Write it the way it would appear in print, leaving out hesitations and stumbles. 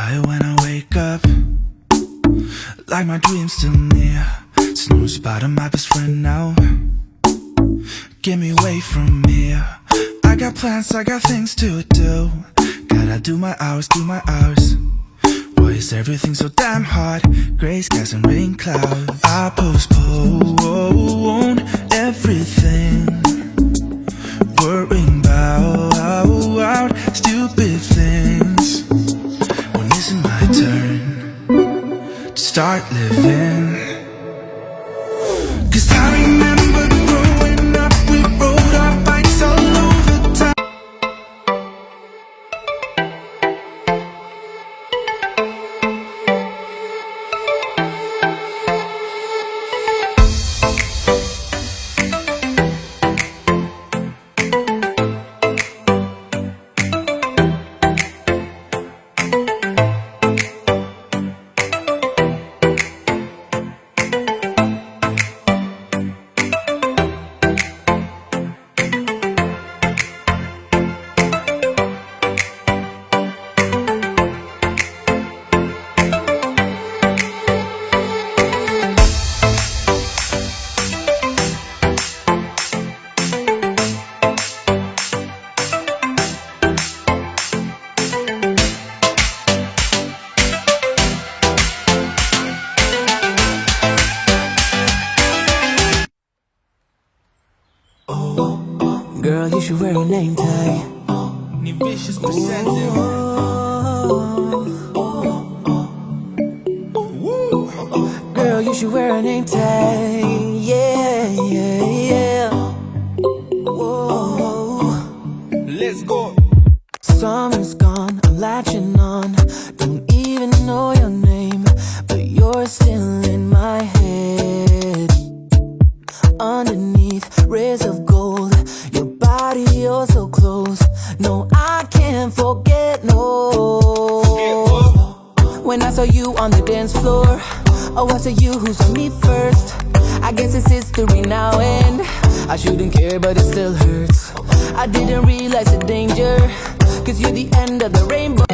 tired when I wake up, like my dream's still near. Snooze about my best friend now. Get me away from here. I got plans, I got things to do. Gotta do my hours, do my hours. Why is everything so damn hard? Gray skies and rain clouds. I postpone everything, worrying about stupid things. When isn't my turn to start living? 'Cause I remember growing up, we rode our bikes all over town. Girl, you should wear a name tag. Vicious presenting. Girl, you should wear a name tag. Yeah, yeah, yeah. Whoa. Let's go. Summer's gone, I'm latching on. Don't even know your name, but you're still in my head. Underneath rays of gold, your body, you're so close. No, I can't forget, no. When I saw you on the dance floor, oh, I saw you who saw me first. I guess it's history now, and I shouldn't care, but it still hurts. I didn't realize the danger, 'cause you're the end of the rainbow.